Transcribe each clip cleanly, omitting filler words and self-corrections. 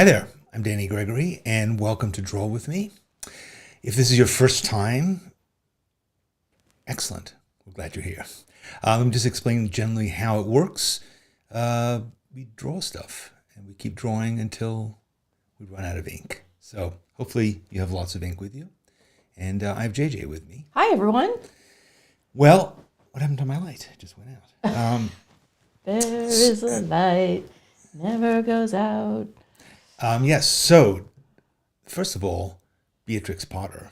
Hi there, I'm Danny Gregory, and welcome to Draw With Me. If this is your first time, excellent. We're glad you're here. Let me just explain generally how it works. We draw stuff, and we keep drawing until we run out of ink. So hopefully you have lots of ink with you. And I have JJ with me. Hi, everyone. Well, what happened to my light? It just went out. There is a light, never goes out. Yes, so first of all, Beatrix Potter.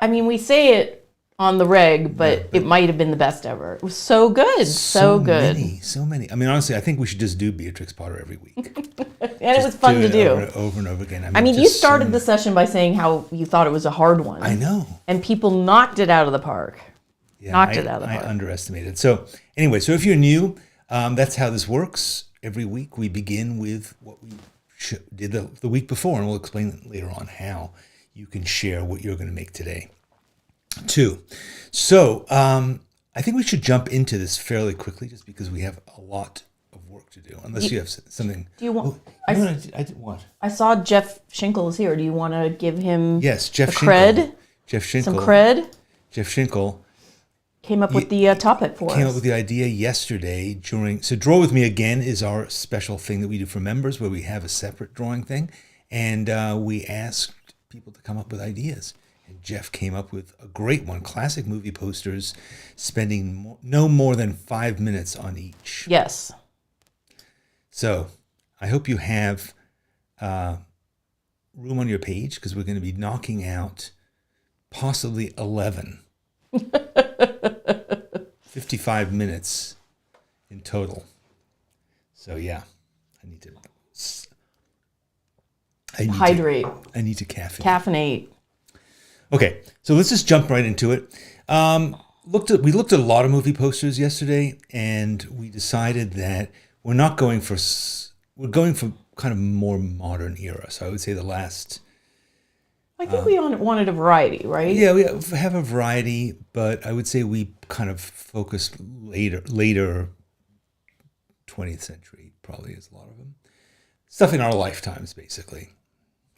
I mean, we say it on the reg, but it might have been the best ever. It was so good, so good. So many. I mean, honestly, I think we should just do Beatrix Potter every week. And it was fun to do. Over and over again. I mean, you started the session by saying how you thought it was a hard one. I know. And people knocked it out of the park. Yeah, knocked it out of the park. I underestimated. So anyway, so if you're new, that's how this works. Every week we begin with what we did the week before, and we'll explain later on how you can share what you're going to make today. 2. So I think we should jump into this fairly quickly just because we have a lot of work to do, unless you have something. Do you want... I did what? I saw Jeff Schinkel is here. Do you want to give him Jeff Schinkel. cred? Jeff Schinkel. Some cred? Jeff Schinkel. Came up with the topic for us. Came up with the idea yesterday so Draw With Me Again is our special thing that we do for members where we have a separate drawing thing. And we asked people to come up with ideas. And Jeff came up with a great one, classic movie posters, spending no more than 5 minutes on each. Yes. So I hope you have room on your page because we're going to be knocking out possibly 11. 55 minutes in total. So yeah, I need to hydrate. I need to caffeinate. Okay, so let's just jump right into it. We looked at a lot of movie posters yesterday, and we decided that we're going for kind of more modern era. So I would say the last. I think we wanted a variety, right? Yeah, we have a variety, but I would say we kind of focused later 20th century, probably is a lot of them. Stuff in our lifetimes, basically,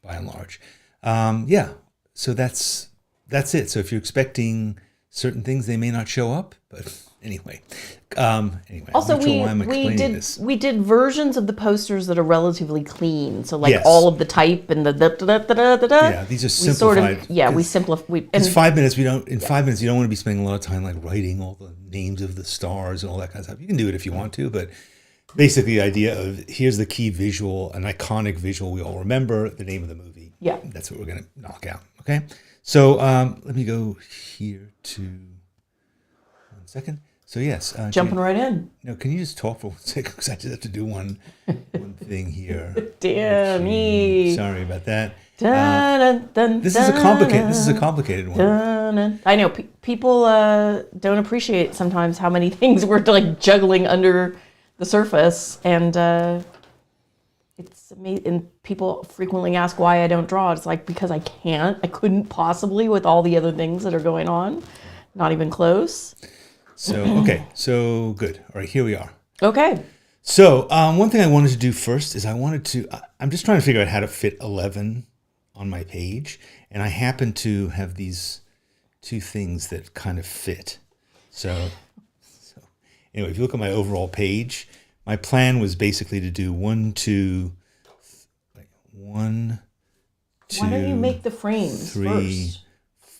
by and large. So that's it. So if you're expecting certain things, they may not show up, but anyway. Also, I'm not sure why I'm explaining this. We did versions of the posters that are relatively clean. So all of the type and the da-da-da-da-da-da. Yeah, these are simplified. We simplify. Because 5 minutes, in 5 minutes, you don't want to be spending a lot of time writing all the names of the stars and all that kind of stuff. You can do it if you want to, but basically the idea of here's the key visual, an iconic visual we all remember, the name of the movie. Yeah. That's what we're going to knock out. Okay. So let me go here to 1 second. So yes. Jumping right in. No, can you just talk for 1 second? Because I just have to do one thing here. Danny. Sorry about that. This is a complicated one. I know people don't appreciate sometimes how many things we're juggling under the surface, and it's amazing. And people frequently ask why I don't draw. It's because I can't. I couldn't possibly with all the other things that are going on. Not even close. So okay, so good. All right, here we are. Okay. So one thing I wanted to do first is I'm just trying to figure out how to fit 11 on my page, and I happen to have these 2 things that kind of fit. So anyway, if you look at my overall page, my plan was basically to do 1, 2, 1, 2. Why don't you make the frames 3, first?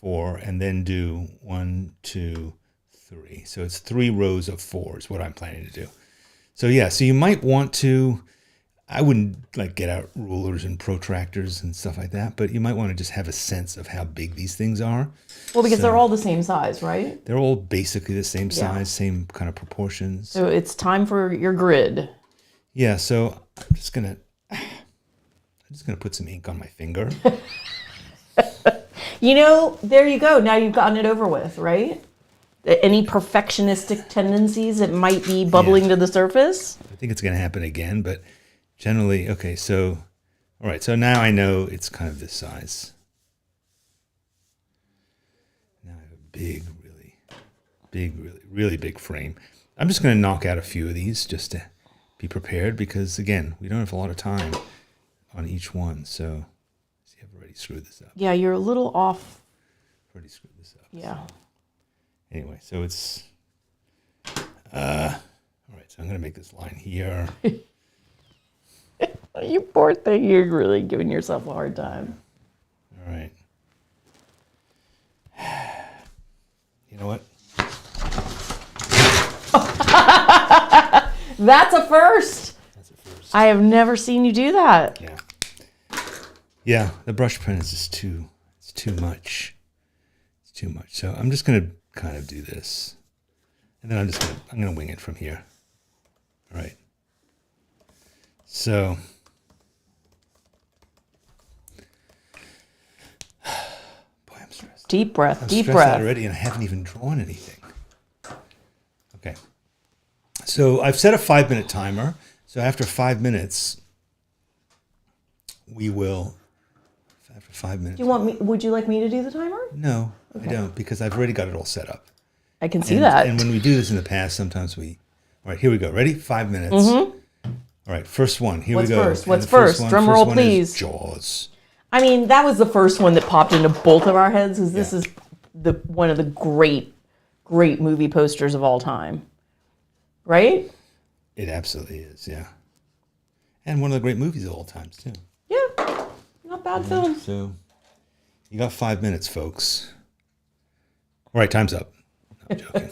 4, and then do 1, 2, 3. So it's 3 rows of 4 is what I'm planning to do. So yeah, so you might want to, I wouldn't get out rulers and protractors and stuff like that, but you might want to just have a sense of how big these things are. Well, because they're all the same size, right? They're all basically the same size, same kind of proportions. So it's time for your grid. Yeah, so I'm just gonna put some ink on my finger. There you go. Now you've gotten it over with, right? Any perfectionistic tendencies that might be bubbling to the surface? I think it's going to happen again, but generally, okay, so, all right, so now I know it's kind of this size. Now I have a really big frame. I'm just going to knock out a few of these just to be prepared because, again, we don't have a lot of time on each one. So, see, I've already screwed this up. Yeah, you're a little off. I've already screwed this up. Yeah. So. Anyway, so it's all right. So I'm going to make this line here. You poor thing. You're really giving yourself a hard time. All right. You know what? That's a first. That's a first. I have never seen you do that. Yeah. Yeah, the brush pen is just it's too much. It's too much. So I'm just going to kind of do this. And then I'm going to wing it from here. All right. So boy, I'm stressed. Deep breath, I'm deep stressed breath. out already, and I haven't even drawn anything. Okay. So I've set a 5-minute timer. So after 5 minutes, we will. After 5 minutes. Do you want me? Would you like me to do the timer? No, I don't, because I've already got it all set up. I can see that. And when we do this in the past, sometimes we. All right, here we go. Ready? 5 minutes. Mm-hmm. All right, first one. Here What's we go. first? And What's the first first? one- Drum first roll, one is please. Jaws. I mean, that was the first one that popped into both of our heads. Is this Yeah. is one of the great movie posters of all time, right? It absolutely is, yeah. And one of the great movies of all times, too. Yeah, not bad film. So, you got 5 minutes, folks. All right, time's up. No, I'm joking.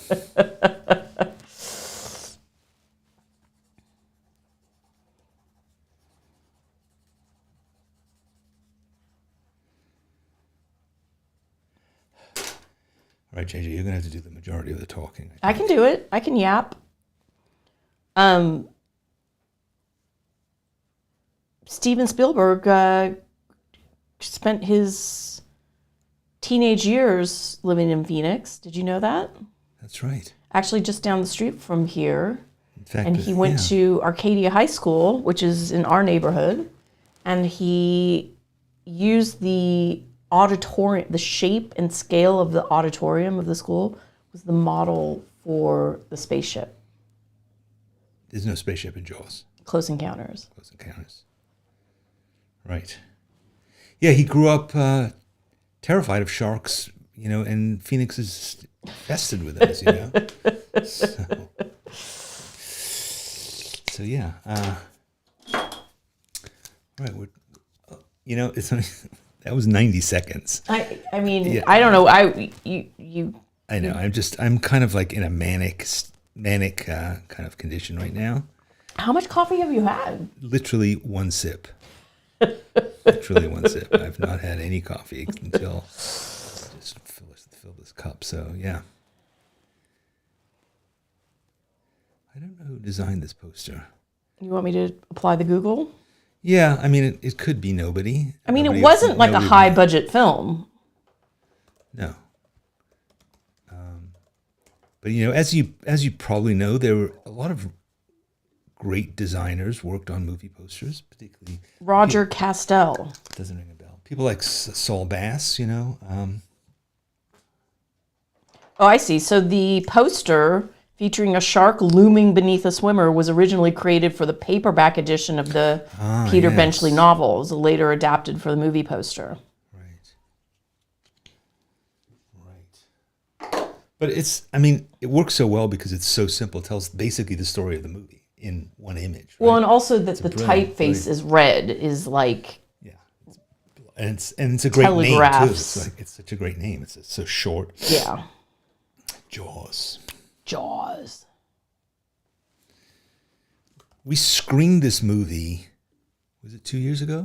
All right, JJ, you're going to have to do the majority of the talking. I can do it. I can yap. Steven Spielberg spent his teenage years living in Phoenix. Did you know that? That's right. Actually, just down the street from here. In fact, And he went to Arcadia High School, which is in our neighborhood. And he used the auditorium, the shape and scale of the auditorium of the school was the model for the spaceship. There's no spaceship in Jaws. Close Encounters. Close Encounters. Right. Yeah, he grew up terrified of sharks, and Phoenix is infested with them, as you know. So yeah. Right. It's only, that was 90 seconds. I mean, Yeah. I don't know. You. I know. I'm kind of like in a manic kind of condition right now. How much coffee have you had? Literally one sip. Literally one sip. I've not had any coffee until just fill this cup. So yeah. I don't know who designed this poster. You want me to apply the Google? Yeah, I mean it could be nobody. I mean, Nobody- it wasn't like a nobody- high budget film. No. But as you probably know, there were a lot of great designers worked on movie posters, particularly. Roger Castell. Doesn't ring a bell. People like Saul Bass, Oh, I see. So the poster featuring a shark looming beneath a swimmer was originally created for the paperback edition of the Peter yes. Benchley novel. It was later adapted for the movie poster. Right. But it works so well because it's so simple. It tells basically the story of the movie in one image. Right? Well, and also that the brilliant, typeface is red is like yeah, and it's a great name too. Telegraphs. It's such a great name. It's so short. yeah, Jaws. Jaws. We screened this movie. Was it 2 years ago?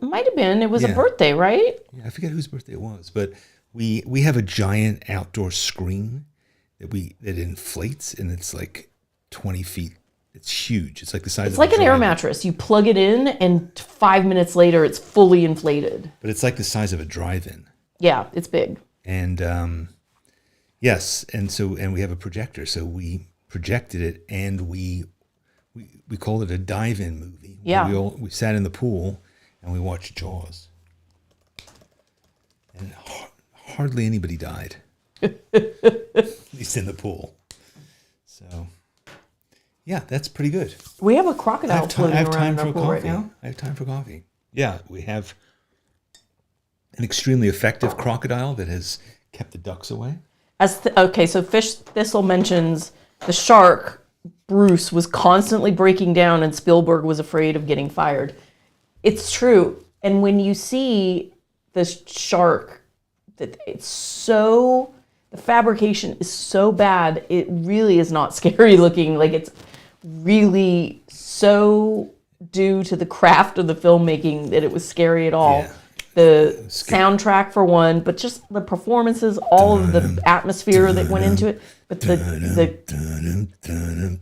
Might have been. It was a Yeah. birthday, right? Yeah, I forget whose birthday it was, but we have a giant outdoor screen that inflates, and it's like 20 feet. It's huge. It's like the size It's of like a an air drive-in. mattress. You plug it in, and 5 minutes later, it's fully inflated. But it's like the size of a drive-in. Yeah, it's big. And yes, and we have a projector, so we projected it, and we called it a dive-in movie. Yeah. We sat in the pool and we watched Jaws, and hardly anybody died, at least in the pool. So Yeah, that's pretty good. We have a I crocodile have, floating I have around time in for our pool coffee. right now. I have time for coffee. Yeah, we have an extremely effective crocodile that has kept the ducks away. Okay, so Fish Thistle mentions the shark, Bruce, was constantly breaking down and Spielberg was afraid of getting fired. It's true. And when you see the shark, that it's so, the fabrication is so bad, it really is not scary looking. Like, it's really so due to the craft of the filmmaking that it was scary at all. Yeah. The soundtrack for one, but just the performances, all of the atmosphere that went into it. But the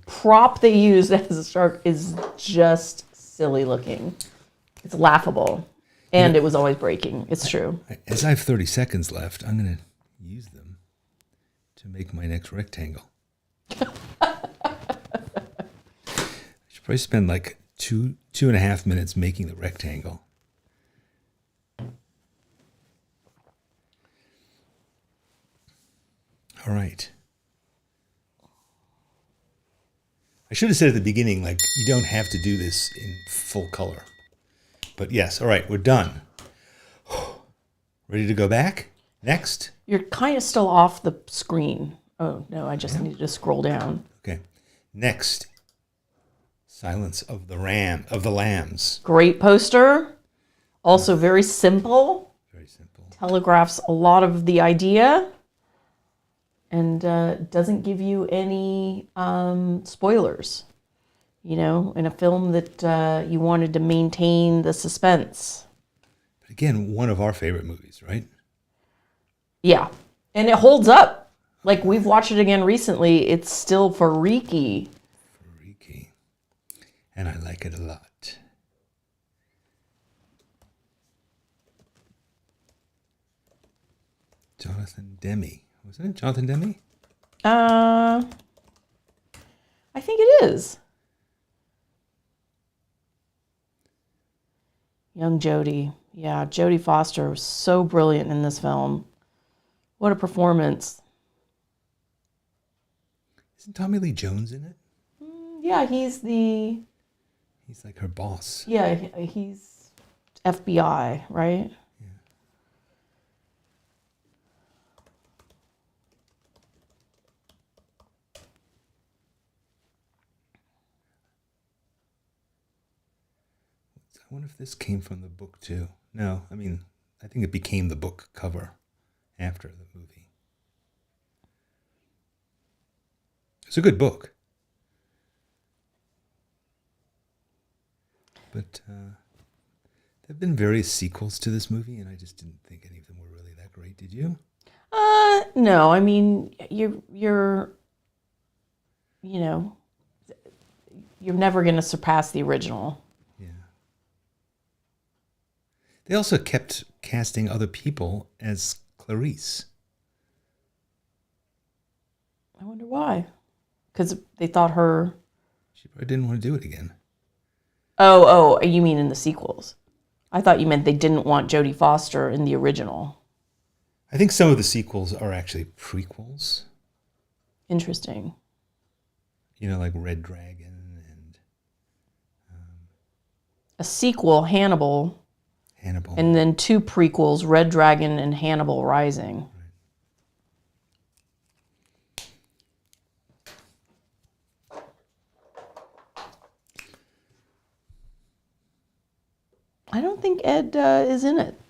prop they used as a shark is just silly looking. It's laughable. And it was always breaking. It's true. As I have 30 seconds left, I'm going to use them to make my next rectangle. I should probably spend like two and a half minutes making the rectangle. All right. I should have said at the beginning, like, you don't have to do this in full color. But yes, all right, we're done. Ready to go back? Next. You're kind of still off the screen. Oh, no, I just needed to scroll down. Okay. Next. Silence of the Lambs. Great poster. Also very simple. Very simple. Telegraphs a lot of the idea. And doesn't give you any spoilers. You know, in a film that you wanted to maintain the suspense. But again, one of our favorite movies, right? Yeah. And it holds up. Like, we've watched it again recently. It's still freaky. Freaky. And I like it a lot. Jonathan Demme. Wasn't it Jonathan Demme? I think it is. Young Jodie. Yeah, Jodie Foster was so brilliant in this film. What a performance. Isn't Tommy Lee Jones in it? Yeah, he's like her boss. Yeah, he's FBI, right? Yeah. I wonder if this came from the book too. No, I mean, I think it became the book cover after the movie. It's a good book. But there have been various sequels to this movie, and I just didn't think any of them were really that great. Did you? No, I mean, you're you know, you're never going to surpass the original. Yeah. They also kept casting other people as Clarice. I wonder why. Because they thought her... She probably didn't want to do it again. Oh, you mean in the sequels? I thought you meant they didn't want Jodie Foster in the original. I think some of the sequels are actually prequels. Interesting. You know, like Red Dragon and... A sequel, Hannibal. Hannibal. And then 2 prequels, Red Dragon and Hannibal Rising. I don't think Ed is in it.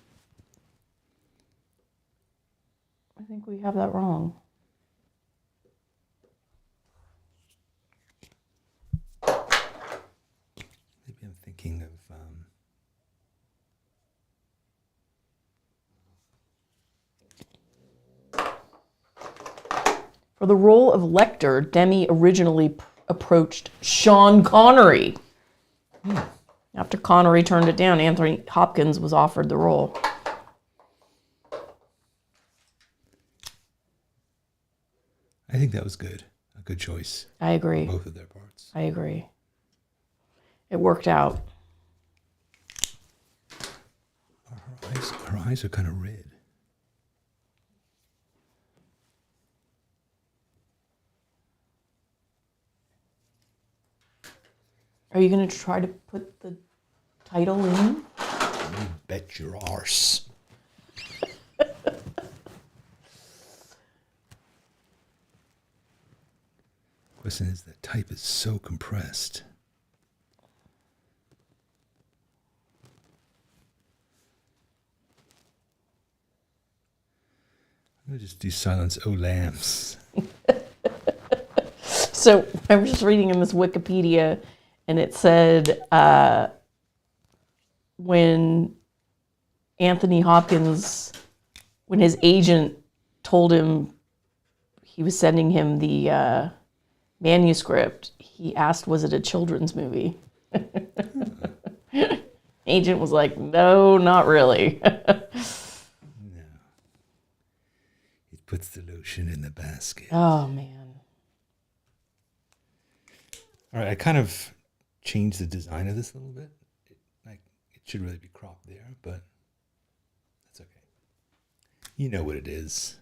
I think we have that wrong. Maybe I'm thinking of... For the role of Lecter, Demme originally approached Sean Connery. After Connery turned it down, Anthony Hopkins was offered the role. I think that was good. A good choice. I agree. Both of their parts. I agree. It worked out. Her eyes are kind of red. Are you going to try to put the title in? You bet your arse. Question is, that type is so compressed. I'm going to just do silence O lambs. So I was just reading in this Wikipedia, and it said when Anthony Hopkins, when his agent told him he was sending him the manuscript, he asked, was it a children's movie? Agent was like, no, not really. No. It puts the lotion in the basket. Oh, man. All right, I kind of changed the design of this a little bit. It should really be cropped there, but that's okay. You know what it is.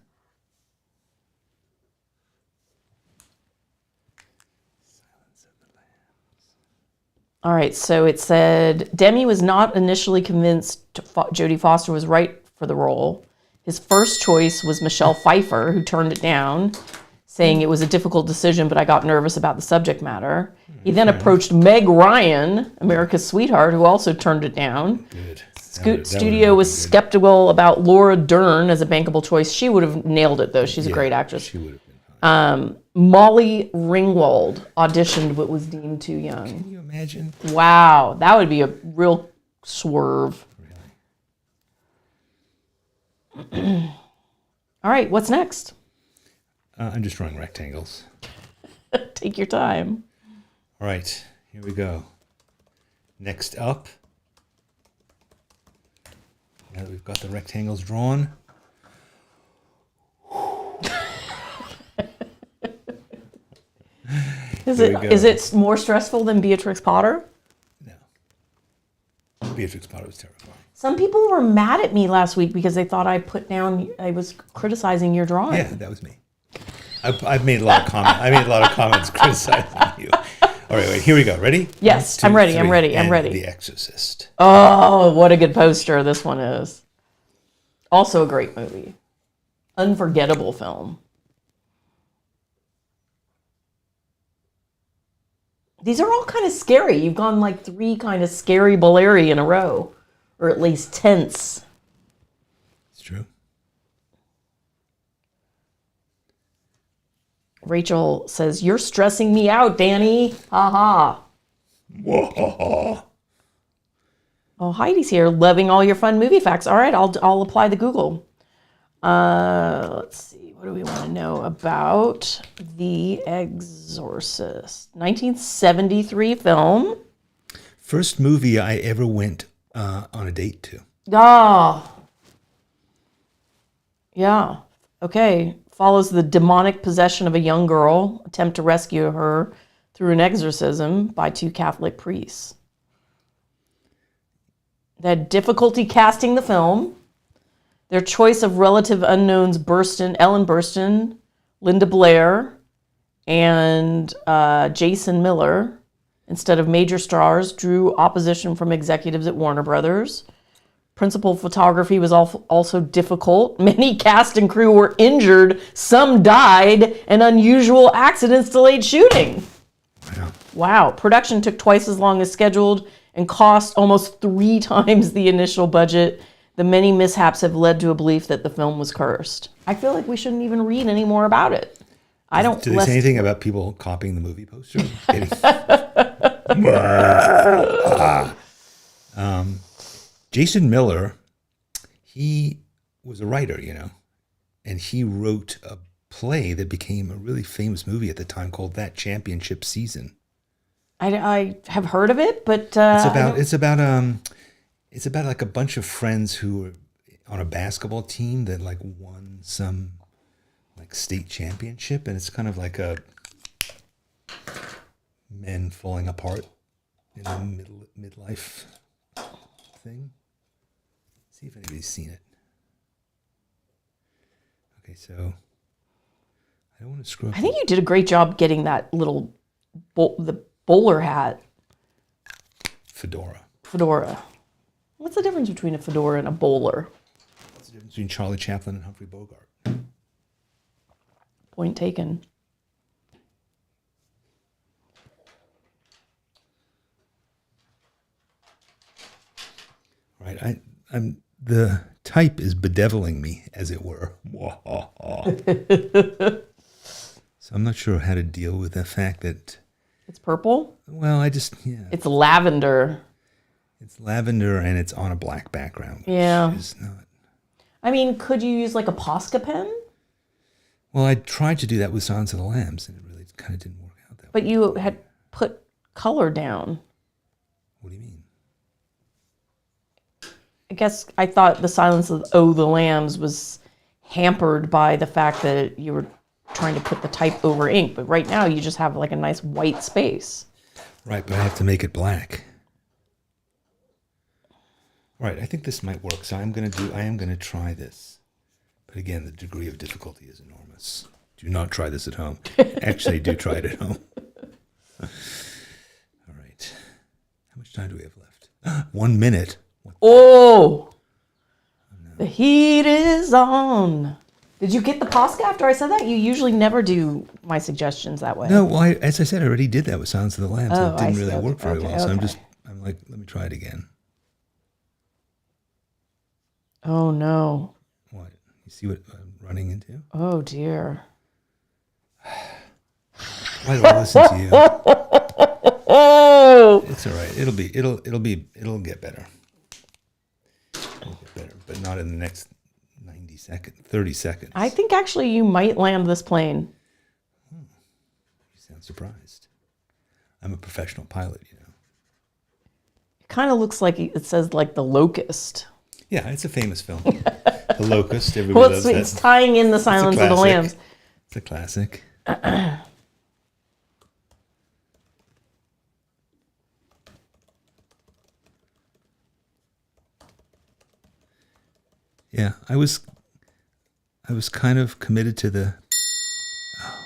Silence of the Lambs. All right, so it said Demi was not initially convinced Jodie Foster was right for the role. His first choice was Michelle Pfeiffer, who turned it down, saying it was a difficult decision, but I got nervous about the subject matter. He then approached Meg Ryan, America's sweetheart, who also turned it down. Good. Studio was skeptical about Laura Dern as a bankable choice. She would have nailed it, though. She's a great actress. She would have been fine. Molly Ringwald auditioned but was deemed too young. Can you imagine? Wow, that would be a real swerve. Really? All right, what's next? I'm just drawing rectangles. Take your time. All right, here we go. Next up, now that we've got the rectangles drawn, Is it more stressful than Beatrix Potter? no. Beatrix Potter was terrifying. Some people were mad at me last week because they thought I was criticizing your drawing. Yeah, that was me. I've made a lot of comments. I made a lot of comments criticizing you. All right, wait, here we go. Ready? Yes, 1, 2, I'm ready. 3, I'm ready. I'm and ready. The Exorcist. Oh, what a good poster this one is. Also a great movie. Unforgettable film. These are all kind of scary. You've gone like 3 kind of scary Valeri in a row, or at least tense. It's true. Rachel says, "You're stressing me out, Danny." Ha ha. Oh, Heidi's here, loving all your fun movie facts. All right, I'll apply the Google. Let's see. What do we want to know about The Exorcist? 1973 film. First movie I ever went on a date to. Oh. Yeah. Okay. Follows the demonic possession of a young girl, attempt to rescue her through an exorcism by 2 Catholic priests. They had difficulty casting the film. Their choice of relative unknowns, Ellen Burstyn, Linda Blair, and Jason Miller, instead of major stars, drew opposition from executives at Warner Brothers. Principal photography was also difficult. Many cast and crew were injured. Some died, and unusual accidents delayed shooting. Wow. Production took twice as long as scheduled and cost almost 3 times the initial budget. The many mishaps have led to a belief that the film was cursed. I feel like we shouldn't even read any more about it. Do they say anything about people copying the movie poster? Jason Miller, he was a writer, and he wrote a play that became a really famous movie at the time called That Championship Season. I have heard of it, but it's about like a bunch of friends who were on a basketball team that like won some like state championship, and it's kind of like a men falling apart in the midlife thing. See if anybody's seen it. Okay, so I don't want to screw up. I think you did a great job getting that little the bowler hat Fedora. Fedora. What's the difference between a fedora and a bowler? What's the difference between Charlie Chaplin and Humphrey Bogart? Point taken. Right. I'm the type is bedeviling me, as it were. So I'm not sure how to deal with the fact that It's purple? well, It's lavender. it's lavender and it's on a black background. Yeah. Which is not. I mean, could you use like a Posca pen? Well, I tried to do that with Silence of the Lambs, and it really kind of didn't work out that way. But you had put color down. What do you mean? I guess I thought the Silence of the Lambs was hampered by the fact that you were trying to put the type over ink, but right now you just have like a nice white space. Right, but I have to make it black. Right, I think this might work. So I am going to try this. But again, the degree of difficulty is enormous. Do not try this at home. Actually, do try it at home. All right. How much time do we have left? 1 minute. Oh, no. The heat is on. Did you get the Posca after I said that? You usually never do my suggestions that way. No, well, as I said, I already did that with Silence of the Lambs. Oh, It didn't I see. really work very Okay, well. So okay. I'm like, let me try it again. Oh, no. What? You see what I'm running into? Oh, dear. Why do I listen to you? Oh! It's all right. It'll get better. It'll get better, but not in the next 30 seconds. I think actually you might land this plane. You sound surprised. I'm a professional pilot, you know. It kind of looks like it says like The Locust. Yeah, it's a famous film. The Locust, everybody loves It's that. tying in the Silence of the Lambs. It's a classic. Yeah, I was kind of committed to the. Oh.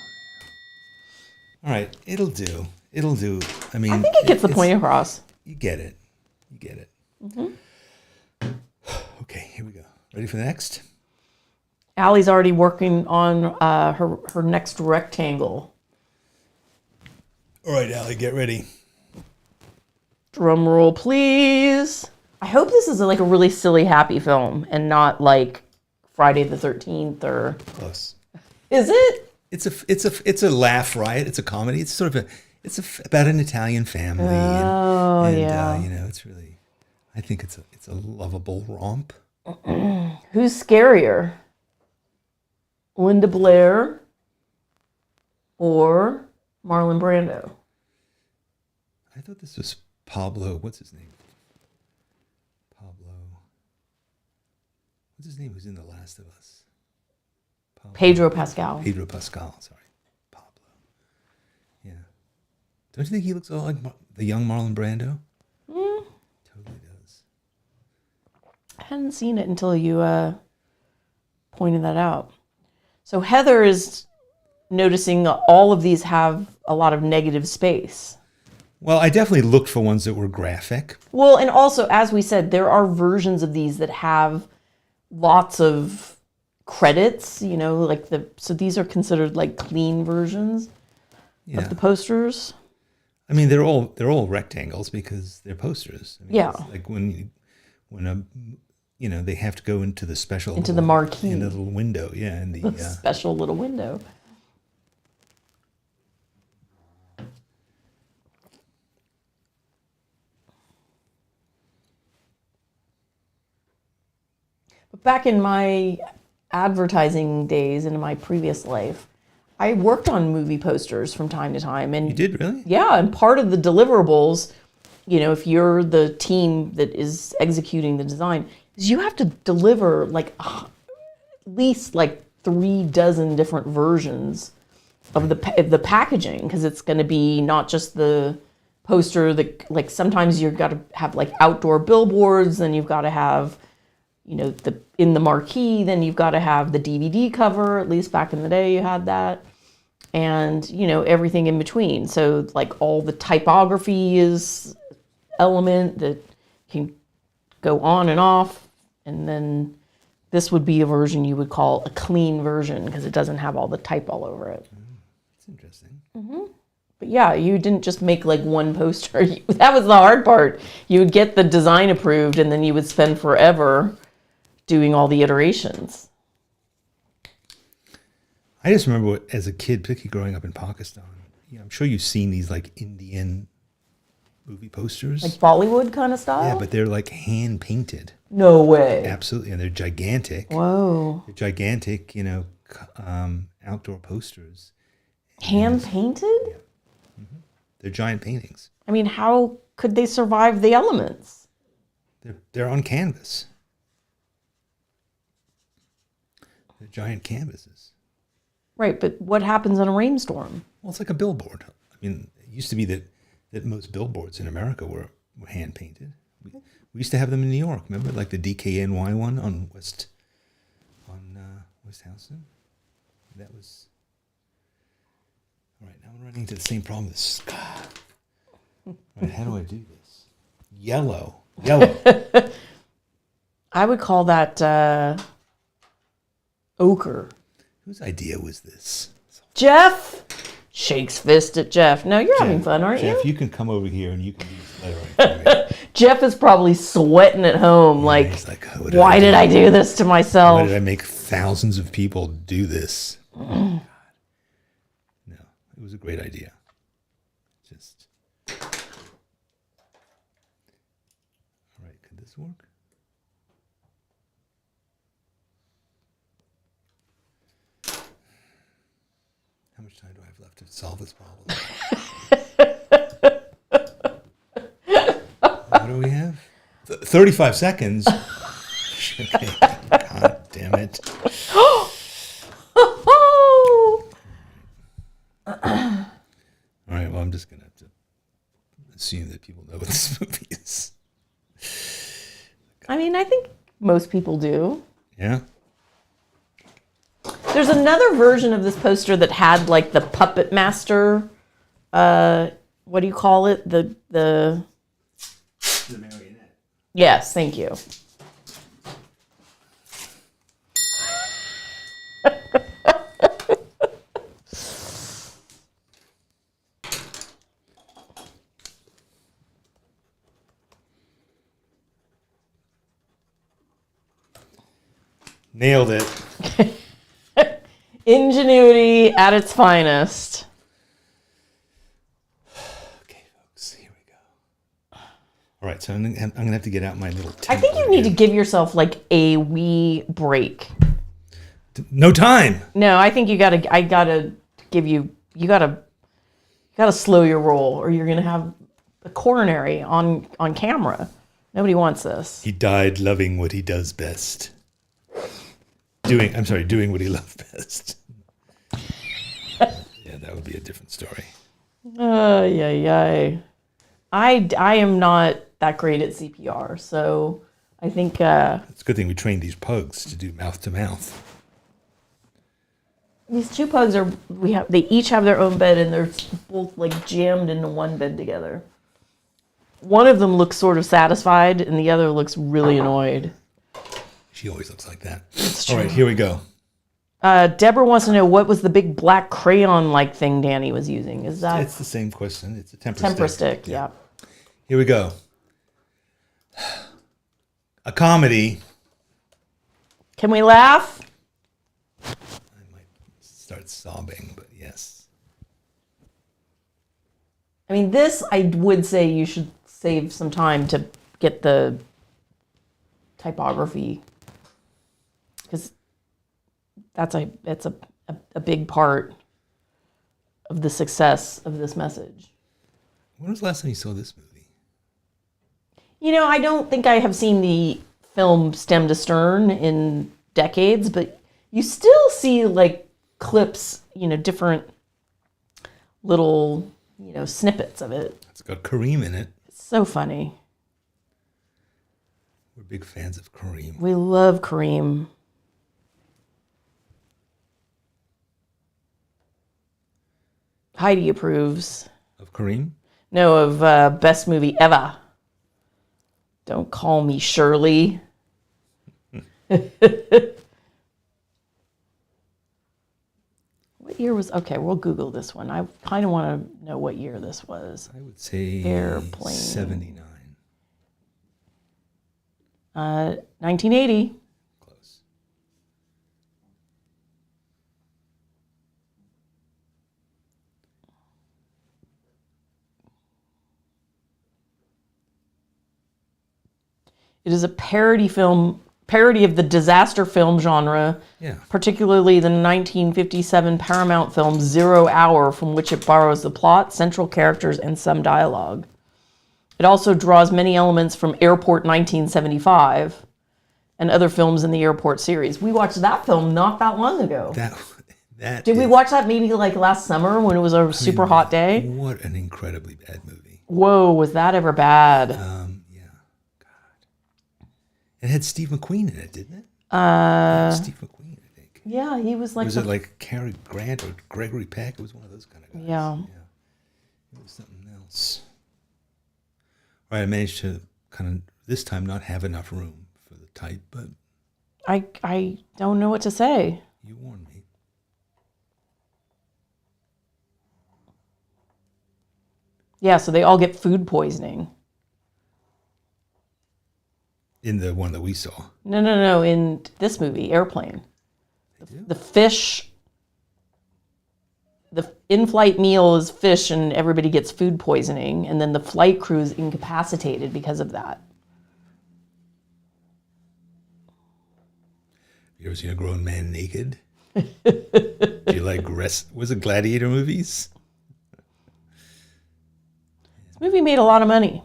All right, it'll do. I mean, I think it gets the point across. You get it. Mm-hmm. Okay, here we go. Ready for the next? Allie's already working on her next rectangle. All right, Allie, get ready. Drum roll, please. I hope this is like a really silly, happy film and not like Friday the 13th or. Close. Is it? It's a laugh riot. It's a comedy. It's sort of about an Italian family. And yeah. You know, it's really. I think it's a lovable romp. Who's scarier? Linda Blair or Marlon Brando? I thought this was Pablo. What's his name? Pablo. What's his name? Who's in The Last of Us? Pedro Pascal. Pedro Pascal. Sorry, Pablo. Yeah. Don't you think he looks a lot like the young Marlon Brando? Totally does. I hadn't seen it until you pointed that out. So Heather is noticing all of these have a lot of negative space. Well, I definitely looked for ones that were graphic. Well, and also, as we said, there are versions of these that have lots of credits, you know, so these are considered like clean versions of the posters. I mean, they're all rectangles because they're posters. I mean, Yeah. it's like when they have to go into the special Into the marquee. in the little window, yeah, in the Special little window. But back in my advertising days and in my previous life, I worked on movie posters from time to time. And You did, really? yeah, and part of the deliverables, you know, if you're the team that is executing the design, is you have to deliver like at least like 36 different versions of the packaging, because it's going to be not just the poster. Like sometimes you've got to have like outdoor billboards, then you've got to have, you know, in the marquee, then you've got to have the DVD cover. At least back in the day, you had that, and you know everything in between. So like all the typography is element that can go on and off. And then this would be a version you would call a clean version because it doesn't have all the type all over it. That's interesting. But yeah, you didn't just make like one poster. That was the hard part. You would get the design approved and then you would spend forever doing all the iterations. I just remember as a kid, particularly growing up in Pakistan, I'm sure you've seen these like Indian movie posters. Like Bollywood kind of style? Yeah, but they're like hand painted. No way. Absolutely. And they're gigantic. Whoa. They're gigantic, outdoor posters. Hand painted? Yeah. They're giant paintings. I mean, how could they survive the elements? They're on canvas. They're giant canvases. Right, but what happens in a rainstorm? Well, it's like a billboard. I mean, it used to be that most billboards in America were hand painted. We used to have them in New York. Remember, like the DKNY one on West Houston? That was... All right, now I'm running into the same problem. All right, how do I do this? Yellow. I would call that ochre. Whose idea was this? Jeff shakes fist at Jeff. No, you're having fun, aren't Jeff, you? you can come over here and you can use lettering for me. Jeff is probably sweating at home, like, He's like, why did I do this to myself? Why did I make thousands of people do this? No, it was a great idea. Just... All right, could this work? How much time do I have left to solve this problem? What do we have? 35 seconds. Okay. God damn it. All right, well, I'm just going to have to assume that people know what this movie is. I mean, I think most people do. Yeah? There's another version of this poster that had like the puppet master, what do you call it? The marionette. Yes, thank you. Nailed it. Ingenuity at its finest. Okay, folks, here we go. All right, so I'm gonna have to get out my little... I think you need to give yourself like a wee break. No time. No, I think you gotta slow your roll, or you're gonna have a coronary on camera. Nobody wants this. He died loving what he does best. Doing what he loved best. Yeah, that would be a different story. I am not that great at CPR, so I think It's a good thing we trained these pugs to do mouth to mouth. these two pugs they each have their own bed and they're both like jammed into one bed together. One of them looks sort of satisfied and the other looks really annoyed. She always looks like that. It's All true. right, here we go. Deborah wants to know what was the big black crayon-like thing Danny was using. Is that It's the same question. It's a temper stick? Yeah. Here we go. A comedy. Can we laugh? I might start sobbing, but yes. I mean, this I would say you should save some time to get the typography, because that's a big part of the success of this message. When was the last time you saw this movie? You know, I don't think I have seen the film stem to stern in decades, but you still see like clips, different little, snippets of it. It's got Kareem in it. It's so funny. We're big fans of Kareem. We love Kareem. Heidi approves. Of Kareem? No, of best movie ever. Don't Call Me Shirley. What year was... Okay, we'll Google this one. I kind of want to know what year this was. I would say Airplane. 79. 1980. Close. It is a parody of the disaster film genre, Yeah. particularly the 1957 Paramount film 0 Hour, from which it borrows the plot, central characters, and some dialogue. It also draws many elements from Airport 1975 and other films in the Airport series. We watched that film not that long ago. Did we watch that maybe like last summer when it was a super hot day? What an incredibly bad movie. Whoa, was that ever bad? Yeah. God. It had Steve McQueen in it, didn't it? Steve McQueen, I think. Yeah, he was like... Was it like Cary Grant or Gregory Peck? It was one of those kind of guys. Yeah. It was something else. All right, I managed to kind of, this time, not have enough room for the type, but... I don't know what to say. You warned me. Yeah, so they all get food poisoning. In the one that we saw. No. In this movie, Airplane. The fish... The in-flight meal is fish and everybody gets food poisoning, and then the flight crew is incapacitated because of that. You ever seen a grown man naked? Do you like was it Gladiator movies? This movie made a lot of money.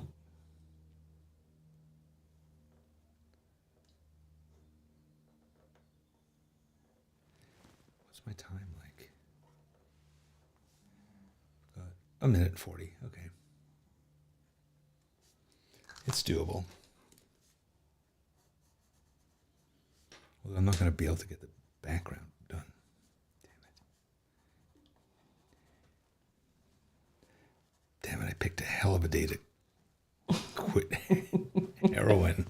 What's my time like? A minute and 40. Okay. It's doable. Well, I'm not going to be able to get the background done. Damn it, I picked a hell of a day to quit heroin.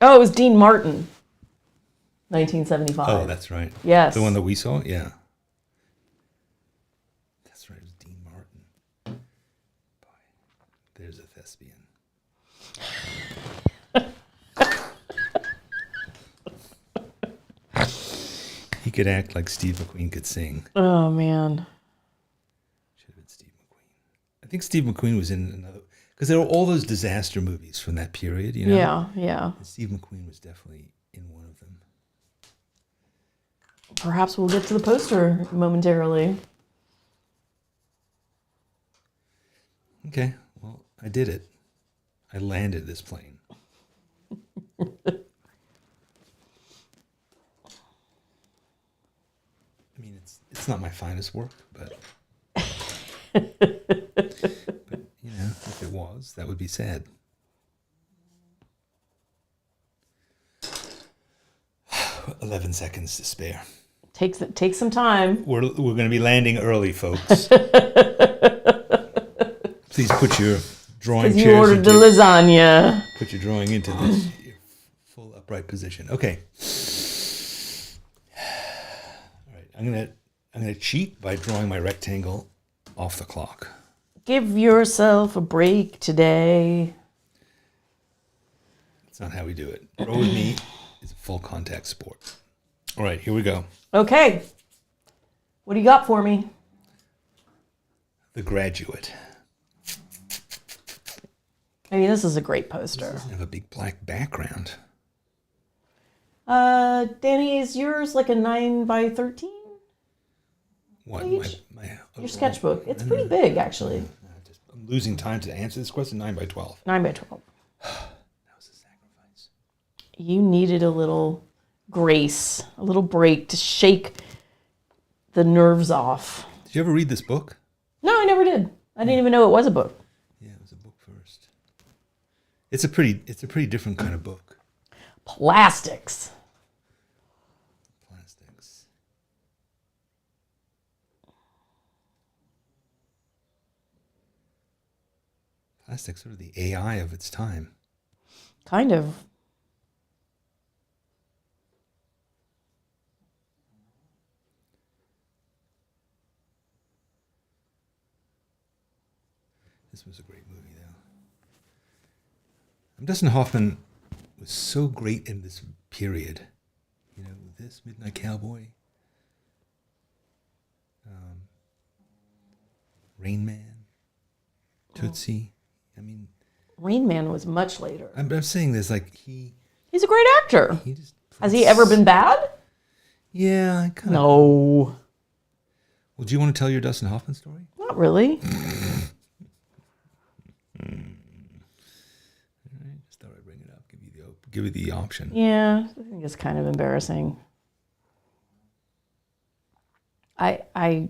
Oh, it was Dean Martin. 1975. Oh, that's right. Yes. The one that we saw? Yeah. That's right, it was Dean Martin. Boy, there's a thespian. He could act like Steve McQueen could sing. Oh, man. Should have been Steve McQueen. I think Steve McQueen was in another... Because there were all those disaster movies from that period, you know? Yeah. And Steve McQueen was definitely in one of them. Perhaps we'll get to the poster momentarily. Okay, well, I did it. I landed this plane. I mean, it's not my finest work, but you know, if it was, that would be sad. "11 seconds to spare." Take some time. We're going to be landing early, folks. Please put your drawing chairs. You ordered the lasagna. Put your drawing into this full upright position. Okay. All right. I'm gonna cheat by drawing my rectangle off the clock. Give yourself a break today. That's not how we do it. Row with me is a full contact sport. All right, here we go. Okay. What do you got for me? The Graduate. I mean, this is a great poster. Doesn't have a big black background. Danny, is yours like a 9x13? What? Your sketchbook. It's pretty big, actually. I'm losing time to answer this question. 9x12. 9x12. That was a sacrifice. You needed a little grace, a little break to shake the nerves off. Did you ever read this book? No, I never did. I didn't even know it was a book. Yeah, it was a book first. It's a pretty different kind of book. Plastics. Plastic, sort of the AI of its time. Kind of. This was a great movie, though. Dustin Hoffman was so great in this period. You know, this Midnight Cowboy, Rain Man, Tootsie. I mean, Rain Man was much later. I'm saying this like He's a great actor. he just Has he ever been bad? Yeah, I kind of. No. Well, do you want to tell your Dustin Hoffman story? Not really. Just thought I'd bring it up, give you the option. Yeah, I think it's kind of embarrassing. I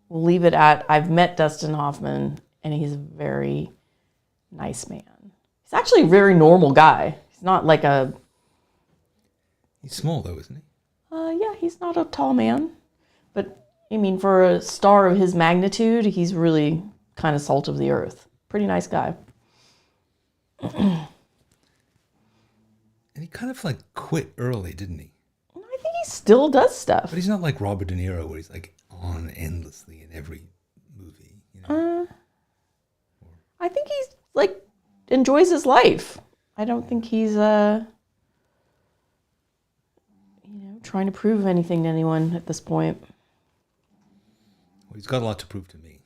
will leave it at I've met Dustin Hoffman and he's a very nice man. He's actually a very normal guy. He's not like a... He's small though, isn't he? Yeah, he's not a tall man. But, I mean, for a star of his magnitude, he's really kind of salt of the earth. Pretty nice guy. And he kind of like quit early, didn't he? I think he still does stuff. But he's not like Robert De Niro where he's like on endlessly in every movie. You know? I think he's like enjoys his life. I don't think he's trying to prove anything to anyone at this point. Well, he's got a lot to prove to me.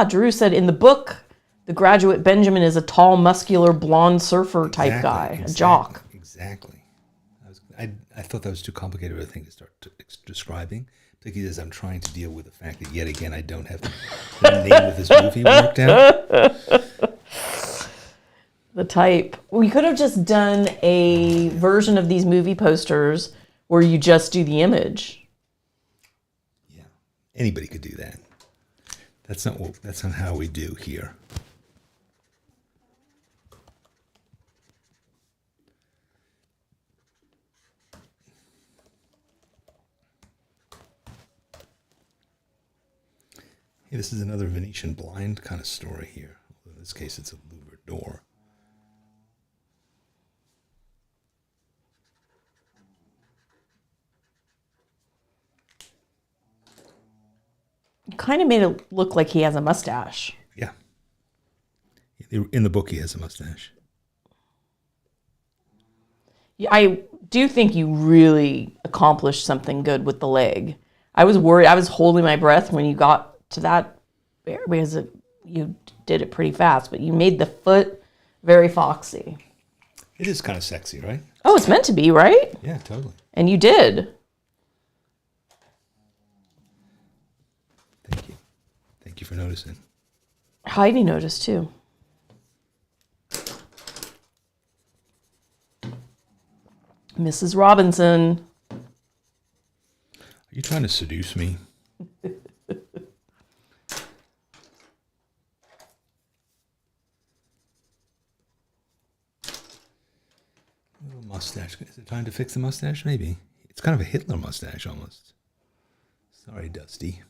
Drew said in the book, the graduate Benjamin is a tall, muscular, blonde surfer type guy, a jock. Exactly. I thought that was too complicated of a thing to start describing, particularly as I'm trying to deal with the fact that yet again I don't have the name of this movie worked out. The type. We could have just done a version of these movie posters where you just do the image. Yeah, anybody could do that. That's not how we do here. Hey, this is another Venetian blind kind of story here. In this case, it's a louvered door. You kind of made it look like he has a mustache. Yeah. In the book, he has a mustache. I do think you really accomplished something good with the leg. I was worried. I was holding my breath when you got to that because you did it pretty fast, but you made the foot very foxy. It is kind of sexy, right? Oh, it's meant to be, right? Yeah, totally. And you did. Thank you. Thank you for noticing. Heidi noticed too. Mrs. Robinson. Are you trying to seduce me? Little mustache. Is it time to fix the mustache? Maybe. It's kind of a Hitler mustache almost. Sorry, Dusty.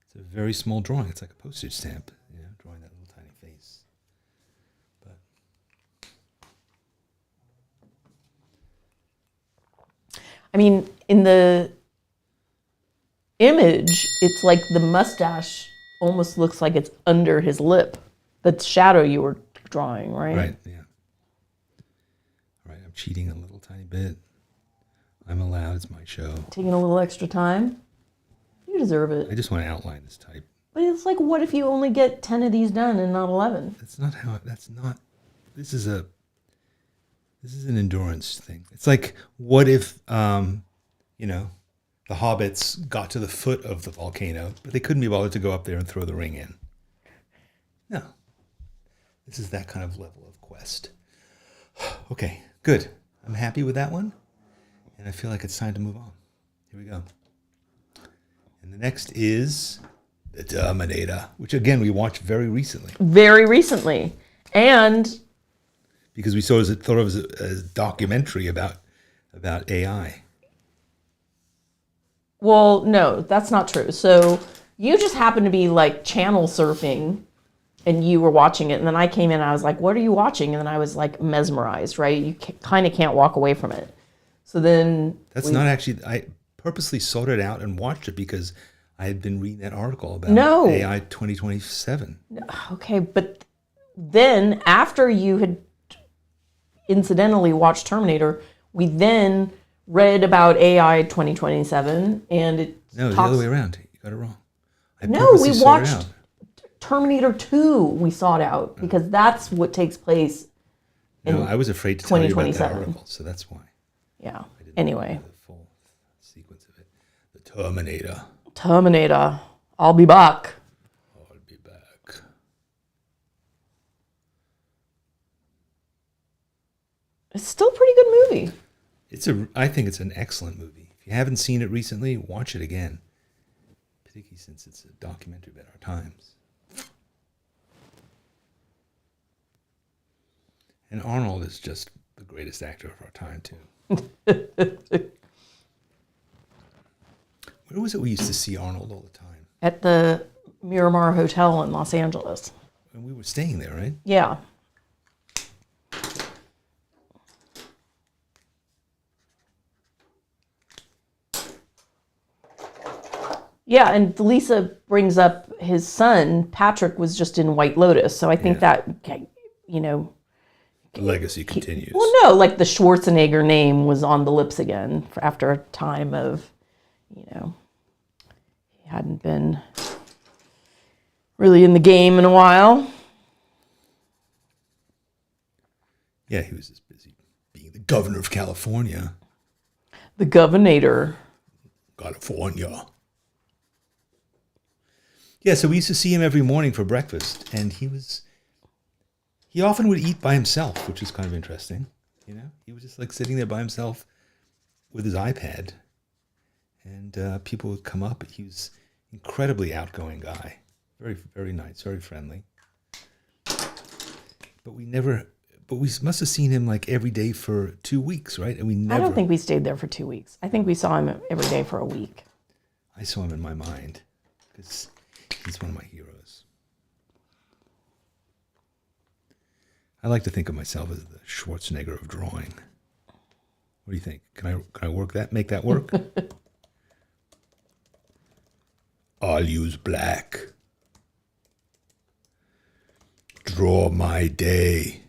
It's a very small drawing. It's like a postage stamp, drawing that little tiny face. But I mean, in the image, it's like the mustache almost looks like it's under his lip. The shadow you were drawing, right? Right, yeah. All right, I'm cheating a little tiny bit. I'm allowed. It's my show. Taking a little extra time. You deserve it. I just want to outline this type. But it's like, what if you only get 10 of these done and not 11? This is an endurance thing. It's like, what if, the hobbits got to the foot of the volcano, but they couldn't be bothered to go up there and throw the ring in? No. This is that kind of level of quest. Okay, good. I'm happy with that one. And I feel like it's time to move on. Here we go. And the next is The Terminator, which again we watched very recently. Very recently. And because we thought of it as a documentary about AI. Well, no, that's not true. So you just happened to be like channel surfing and you were watching it. And then I came in and I was like, what are you watching? And then I was like mesmerized, right? You kind of can't walk away from it. So then... That's not actually... I purposely sought it out and watched it because I had been reading that article about AI 2027. Okay, but then after you had incidentally watched Terminator, we then read about AI 2027 and it No, it's the other way around. You got it wrong. No, we watched Terminator 2. We sought out because that's what takes place in I was afraid to tell you about that article, so that's why. Yeah. Anyway. The full sequence of it. The Terminator. Terminator. I'll be back. I'll be back. It's still a pretty good movie. I think it's an excellent movie. If you haven't seen it recently, watch it again. Particularly since it's a documentary about our times. And Arnold is just the greatest actor of our time, too. Where was it we used to see Arnold all the time? At the Miramar Hotel in Los Angeles. And we were staying there, right? Yeah. Yeah, and Lisa brings up his son, Patrick, was just in White Lotus. So I think that, you know... The legacy continues. Well, no, like the Schwarzenegger name was on the lips again after a time of, you know, he hadn't been really in the game in a while. Yeah, he was just busy being the governor of California. The Governator. California. Yeah, so we used to see him every morning for breakfast, and he often would eat by himself, which is kind of interesting. You know, he was just like sitting there by himself with his iPad, and people would come up. He was an incredibly outgoing guy, very, very nice, very friendly. But we must have seen him like every day for 2 weeks, right? And we never. I don't think we stayed there for 2 weeks. I think we saw him every day for a week. I saw him in my mind because he's one of my heroes. I like to think of myself as the Schwarzenegger of drawing. What do you think? Can I work that? Make that work? I'll use black. Draw my day.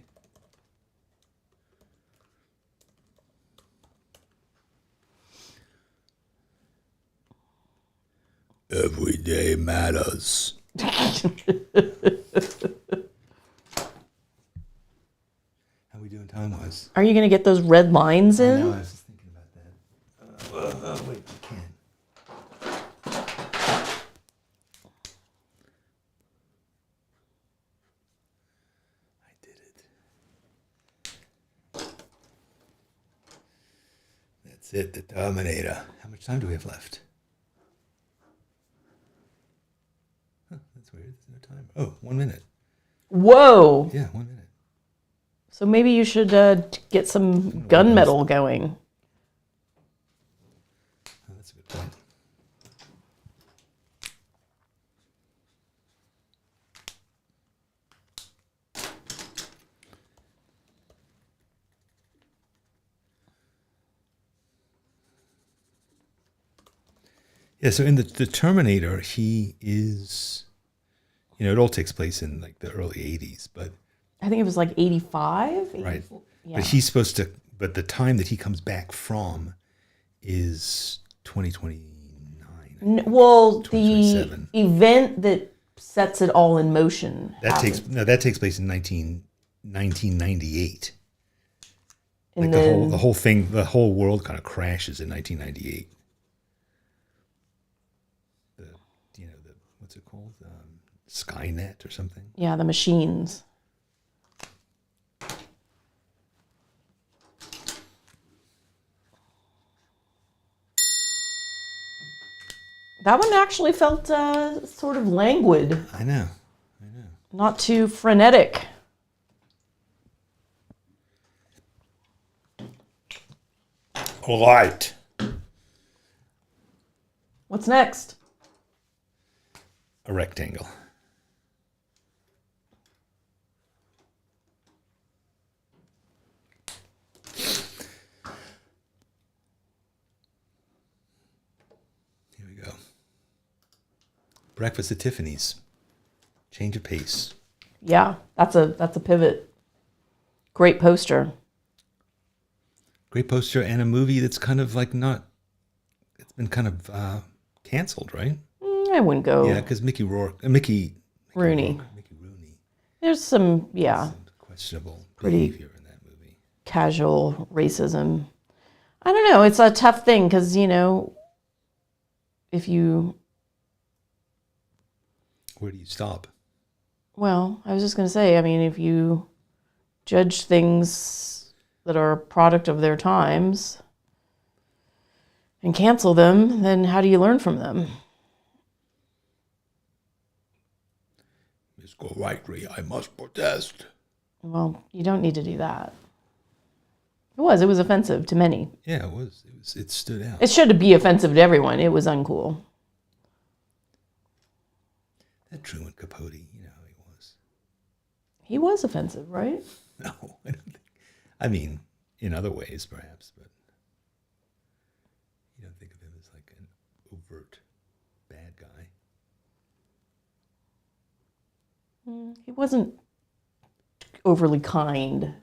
Every day matters. How we doing time-wise? Are you going to get those red lines in? No, I was just thinking about that. Wait, I can. I did it. That's it, the Terminator. How much time do we have left? Huh, that's weird. There's no time. Oh, 1 minute. Whoa. Yeah, 1 minute. So maybe you should get some gunmetal going. Oh, that's a good point. Yeah, so in the Terminator, he is, it all takes place in like the early 80s, but I think it was like 85. Right. Yeah. But he's supposed to, but the time that he comes back from is 2029. Well, the event that sets it all in motion. That takes place in 1998. And like then, the whole world kind of crashes in 1998. What's it called? Skynet or something? Yeah, the machines. That one actually felt sort of languid. I know. Not too frenetic. All right. What's next? A rectangle. Here we go. Breakfast at Tiffany's. Change of pace. Yeah, that's a pivot. Great poster. Great poster and a movie that's kind of like not. It's been kind of canceled, right? I wouldn't go. Yeah, because Mickey Rooney. Mickey Rooney. There's some Questionable pretty behavior in that movie. Casual racism. I don't know. It's a tough thing because if you. Where do you stop? Well, I was just going to say, I mean, if you judge things that are a product of their times and cancel them, then how do you learn from them? Miss Gregory, I must protest. Well, you don't need to do that. It was offensive to many. Yeah, it stood out. It should be offensive to everyone. It was uncool. That Truman Capote, you know how he was. He was offensive, right? No, I don't think. I mean, in other ways, perhaps, but you don't think of him as like an overt bad guy. He wasn't overly kind.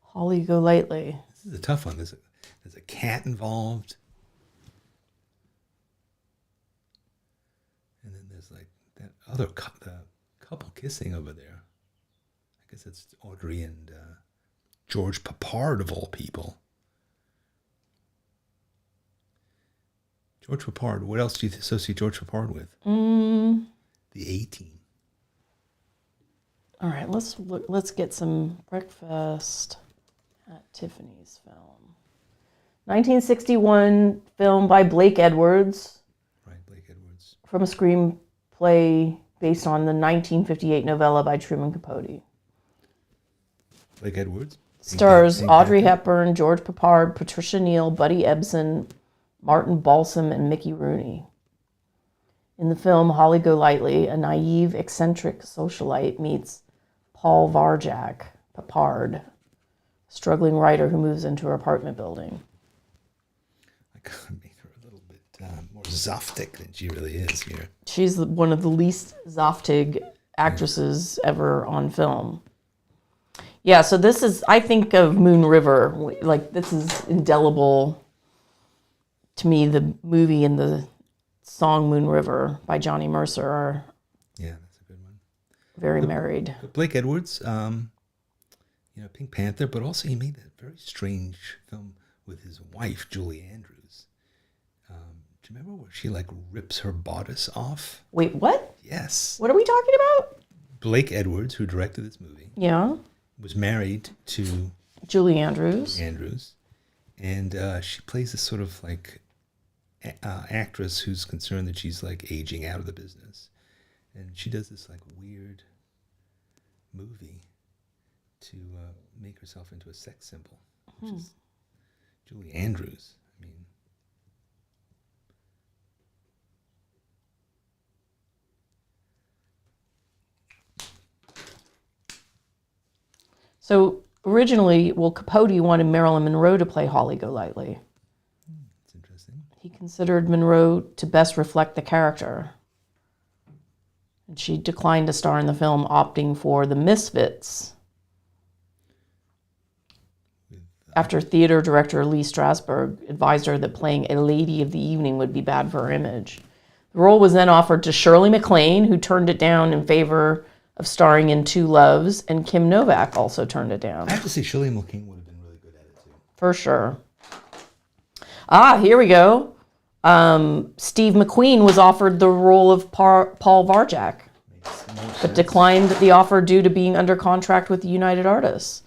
Holly Golightly. This is a tough one. There's a cat involved. And then there's like that other the couple kissing over there. I guess it's Audrey and George Papard of all people. George Papard. What else do you associate George Papard with? The A-Team. All right, let's get some Breakfast at Tiffany's film. 1961 film by Blake Edwards. Right, Blake Edwards. From a screenplay based on the 1958 novella by Truman Capote. Blake Edwards. Stars Audrey Hepburn, George Papard, Patricia Neal, Buddy Ebsen, Martin Balsam, and Mickey Rooney. In the film, Holly Golightly, a naive, eccentric socialite, meets Paul Varjak, Papard, a struggling writer who moves into her apartment building. I kind of made her a little bit more Zoftig than she really is here. She's one of the least Zoftig actresses ever on film. Yeah, so this is, I think of Moon River, like this is indelible to me. The movie and the song Moon River by Johnny Mercer are that's a good one. Very married. Blake Edwards, Pink Panther, but also he made that very strange film with his wife, Julie Andrews. Do you remember where she like rips her bodice off? Wait, what? Yes. What are we talking about? Blake Edwards, who directed this movie, was married to Julie Andrews. And she plays this sort of like actress who's concerned that she's like aging out of the business, and she does this like weird movie to make herself into a sex symbol, which is Julie Andrews. I mean, So originally, Capote wanted Marilyn Monroe to play Holly Golightly. it's interesting. He considered Monroe to best reflect the character. And she declined to star in the film, opting for The Misfits. After theater director Lee Strasberg advised her that playing a lady of the evening would be bad for her image. The role was then offered to Shirley MacLaine, who turned it down in favor of starring in Two Loves, and Kim Novak also turned it down. I have to say, Shirley MacLaine would have been really good at it too. For sure. Here we go. Steve McQueen was offered the role of Paul Varjak, but declined the offer due to being under contract with United Artists.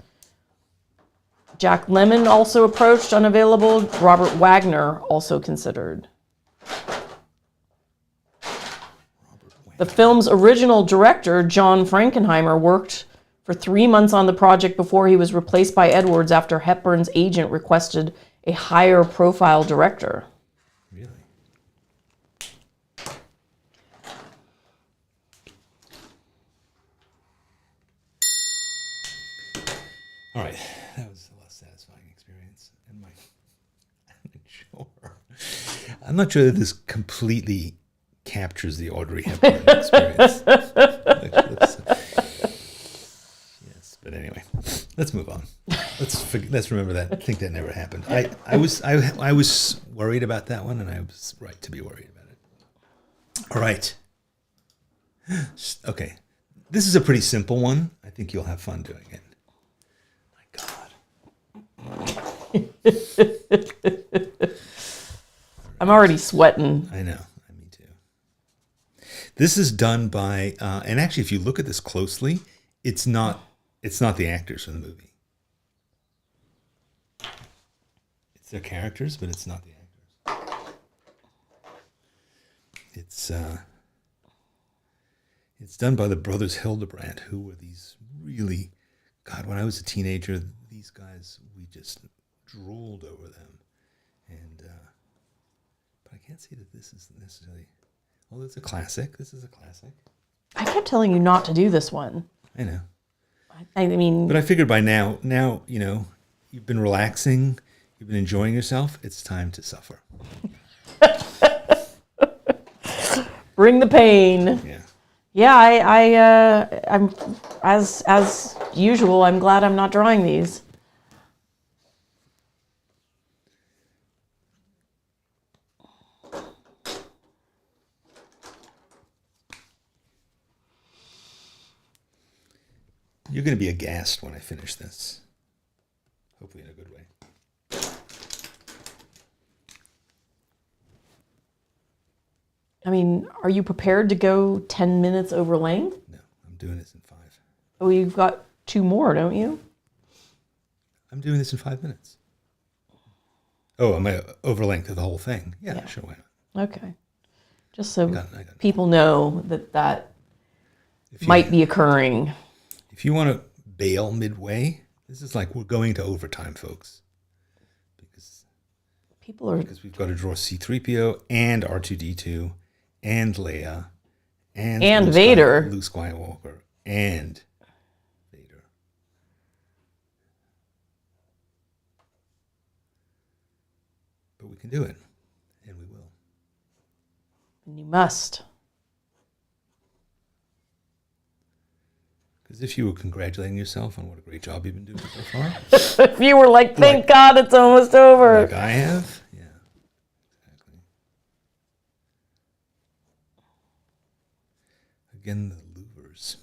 Jack Lemmon also approached, unavailable. Robert Wagner also considered. Robert The film's original director, John Frankenheimer, worked for 3 months on the project before he was replaced by Edwards after Hepburn's agent requested a higher profile director. Really? All right, that was a less satisfying experience. And I'm not sure that this completely captures the Audrey Hepburn experience. Yes, but anyway, let's move on. Let's remember that. I think that never happened. I was worried about that one, and I was right to be worried about it. All right. Okay, this is a pretty simple one. I think you'll have fun doing it. I'm already sweating. I know. Me too. This is done by, and actually, if you look at this closely, it's not the actors from the movie. It's their characters, but it's not the actors. It's done by the brothers Hildebrandt, who were these really, God, when I was a teenager, these guys, we just drooled over them. And, but I can't say that this is necessarily, although it's a classic. This is a classic. I kept telling you not to do this one. I know. I mean... But I figured by now, you know, you've been relaxing, you've been enjoying yourself, it's time to suffer. Bring the pain. Yeah. Yeah, I'm as usual. I'm glad I'm not drawing these. You're going to be aghast when I finish this. Hopefully in a good way. I mean, are you prepared to go 10 minutes over length? No, I'm doing this in 5. Oh, you've got 2 more, don't you? I'm doing this in 5 minutes. Oh, am I over length of the whole thing? Yeah. Sure, why not? Okay. Just so I got people know that might be occurring. If you want to bail midway, this is like we're going to overtime, folks. Because we've got to draw C-3PO and R2-D2 and Leia and Vader. Luke Skywalker and Vader. But we can do it, and we will. And you must. Because if you were congratulating yourself on what a great job you've been doing so far. If you were like, thank God it's almost over. Like I have. Yeah, exactly. Again, the louvers.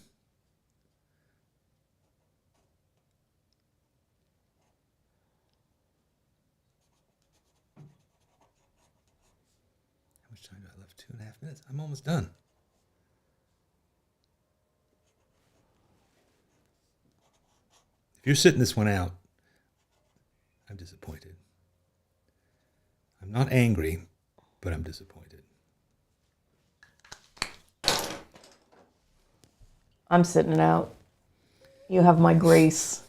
How much time do I have left? 2.5 minutes. I'm almost done. If you're sitting this one out, I'm disappointed. I'm not angry, but I'm disappointed. I'm sitting it out. You have my grace.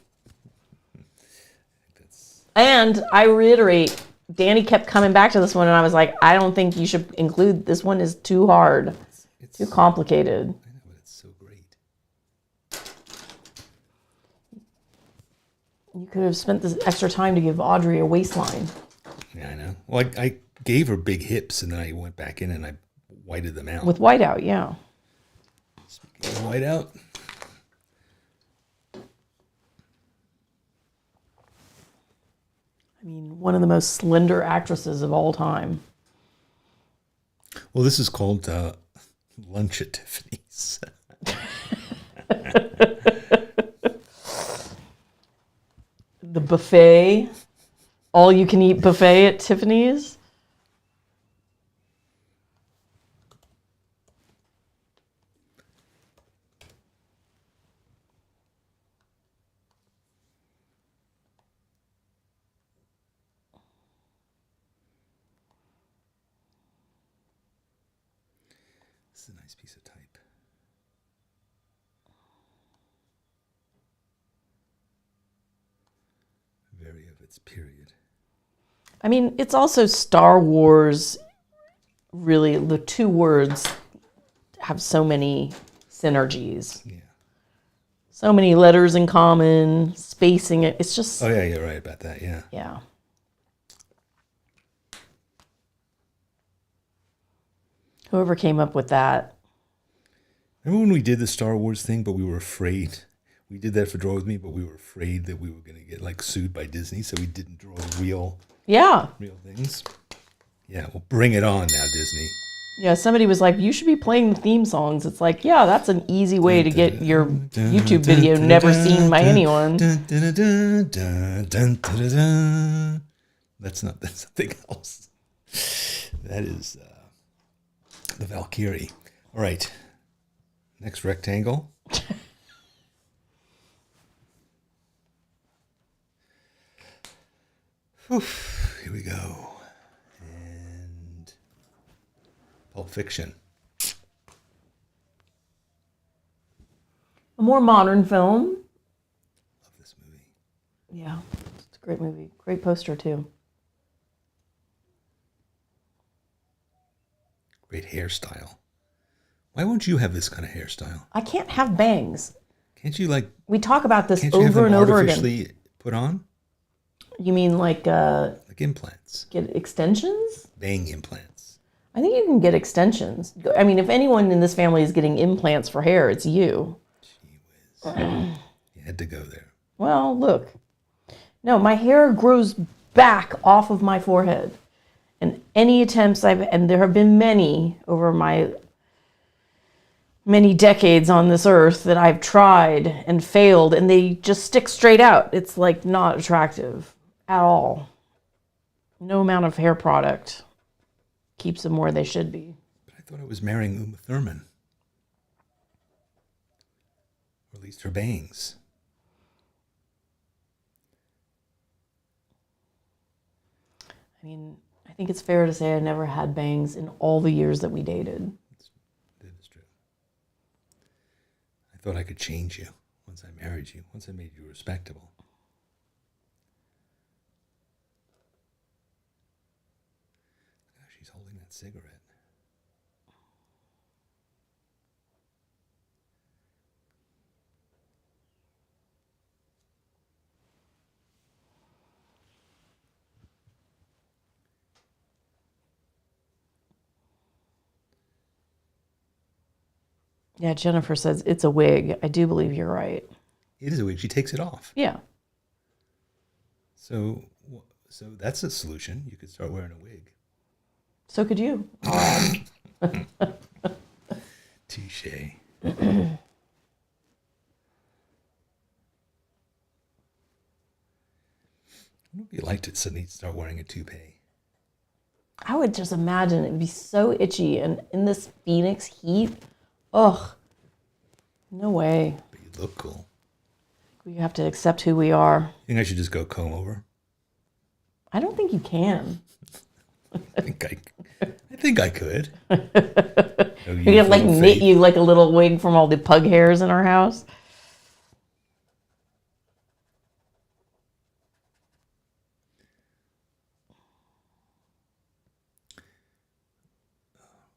And I reiterate, Danny kept coming back to this one, and I was like, I don't think you should include this one. Is too hard, it's too complicated. I know, but it's so great. You could have spent this extra time to give Audrey a waistline. Yeah, I know. Well, I gave her big hips, and then I went back in and I whited them out. With whiteout, yeah. Speaking of whiteout. I mean, one of the most slender actresses of all time. Well, this is called Lunch at Tiffany's. The buffet, all you can eat buffet at Tiffany's. This is a nice piece of type. wary of its period. I mean, it's also Star Wars. Really, the two words have so many synergies. Yeah. So many letters in common, spacing it. It's just. Oh, yeah, you're right about that, yeah. Yeah. Whoever came up with that. Remember when we did the Star Wars thing, but we were afraid? We did that for Draw With Me, but we were afraid that we were going to get, like, sued by Disney, so we didn't draw real things. Yeah, well, bring it on now, Disney. Yeah, somebody was like, you should be playing the theme songs. It's like, yeah, that's an easy way to get your YouTube video never seen by anyone. That's something else. That is the Valkyrie. All right. Next rectangle. Here we go. And Pulp Fiction. A more modern film. Love this movie. Yeah, it's a great movie. Great poster, too. Great hairstyle. Why won't you have this kind of hairstyle? I can't have bangs. Can't you, like... We talk about this Can't you have over them and over artificially again. put on? You mean like implants. get extensions? Bang implants. I think you can get extensions. I mean, if anyone in this family is getting implants for hair, it's you. Gee whiz. You had to go there. Well, look. No, my hair grows back off of my forehead. And any attempts and there have been many over my many decades on this earth that I've tried and failed, and they just stick straight out. It's like not attractive at all. No amount of hair product keeps them where they should be. But I thought I was marrying Uma Thurman. Or at least her bangs. I mean, I think it's fair to say I never had bangs in all the years that we dated. That is true. I thought I could change you once I married you, once I made you respectable. Gosh, she's holding that cigarette. Yeah, Jennifer says it's a wig. I do believe you're right. It is a wig. She takes it off. Yeah. So that's a solution. You could start wearing a wig. So could you. Touche. What would it be like to suddenly start wearing a toupee? I would just imagine it'd be so itchy, and in this Phoenix heat, ugh, no way. But you look cool. We have to accept who we are. You think I should just go comb over? I don't think you can. I think I could. We could like knit you like a little wig from all the pug hairs in our house.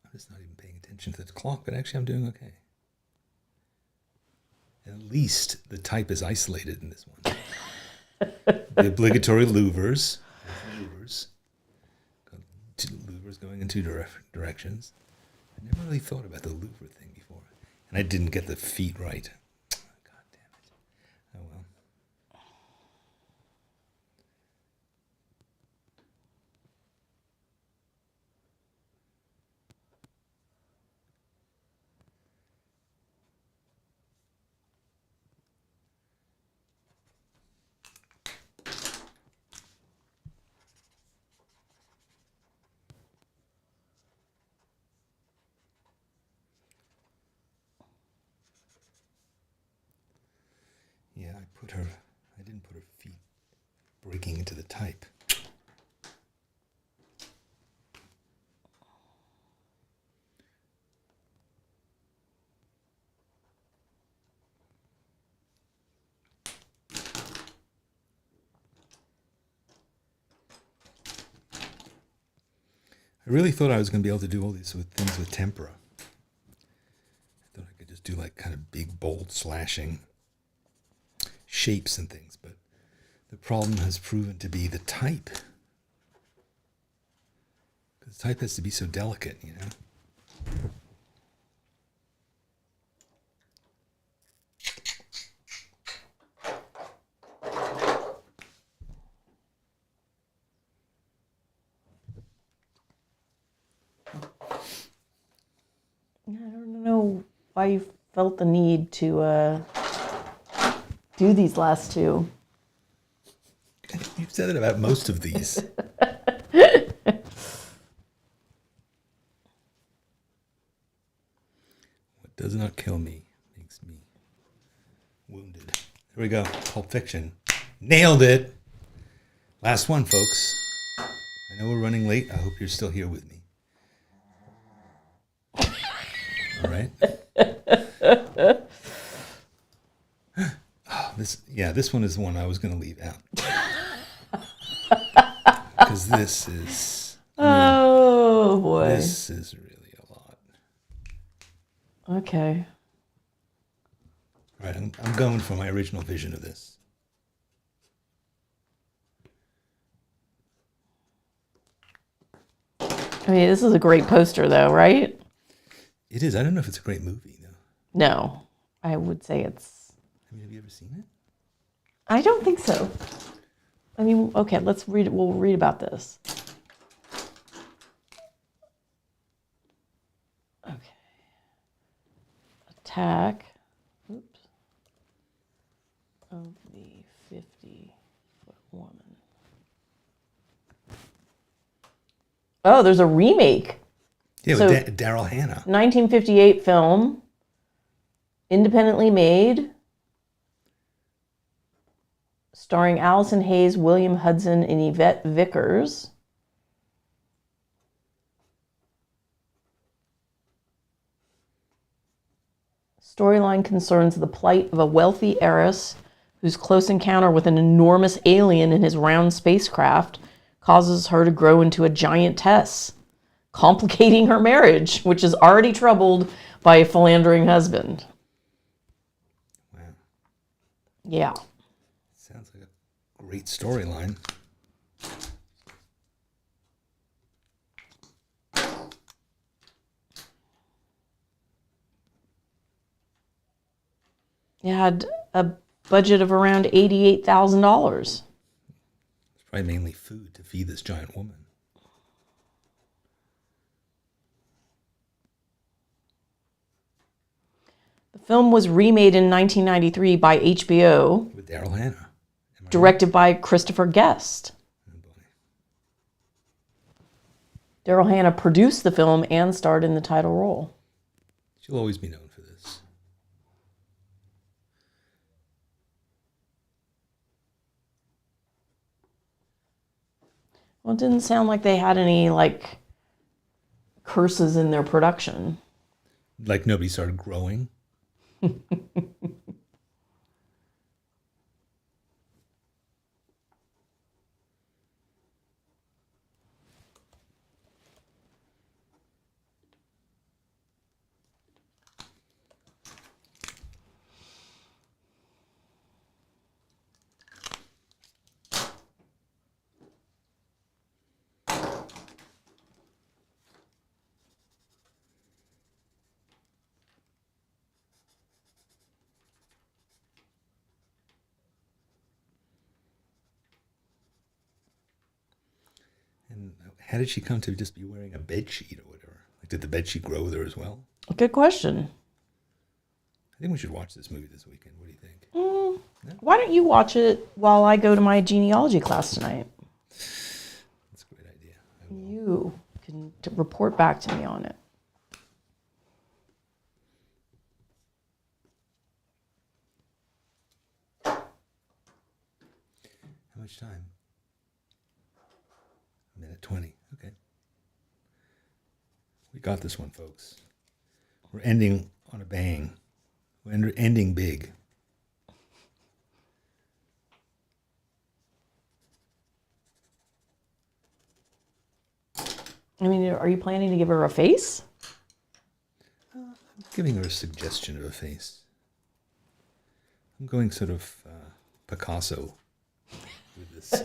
I'm just not even paying attention to the clock, but actually I'm doing okay. At least the type is isolated in this one. The obligatory louvers. Louvers going in two directions. I never really thought about the louver thing before. And I didn't get the feet right. God damn it. Oh well. Yeah, I didn't put her feet breaking into the type. I really thought I was going to be able to do all these things with tempera. I thought I could just do like kind of big, bold, slashing shapes and things, but the problem has proven to be the type. Because the type has to be so delicate, you know? I don't know why you felt the need to do these last two. You've said it about most of these. What does not kill me makes me wounded. There we go. Pulp Fiction. Nailed it. Last one, folks. I know we're running late. I hope you're still here with me. All right. Oh, this one is the one I was going to leave out. Because this is... Oh, boy. This is really a lot. Okay. All right, I'm going for my original vision of this. I mean, this is a great poster, though, right? It is. I don't know if it's a great movie, though. No, I would say it's... I mean, have you ever seen it? I don't think so. I mean, okay, let's read it. We'll read about this. Okay. Attack. Oops. Of the 50-foot woman. Oh, there's a remake. Yeah, So, with Daryl Hannah. 1958 film. Independently made. Starring Allison Hayes, William Hudson, and Yvette Vickers. Storyline concerns the plight of a wealthy heiress whose close encounter with an enormous alien in his round spacecraft causes her to grow into a giantess, complicating her marriage, which is already troubled by a philandering husband. Wow. Yeah. Sounds like a great storyline. It had a budget of around $88,000. It's probably mainly food to feed this giant woman. The film was remade in 1993 by HBO, With Daryl Hannah. directed by Christopher Guest. Oh, boy. Daryl Hannah produced the film and starred in the title role. She'll always be known for this. Well, it didn't sound like they had any, like, curses in their production. Like nobody started growing. And how did she come to just be wearing a bed sheet or whatever? Like, did the bed sheet grow with her as well? Good question. I think we should watch this movie this weekend. What do you think? Why don't you watch it while I go to my genealogy class tonight? That's a great idea. I will. You can report back to me on it. How much time? 1:20. Okay. We got this one, folks. We're ending on a bang. We're ending big. I mean, are you planning to give her a face? Giving her a suggestion of a face. I'm going sort of Picasso with this.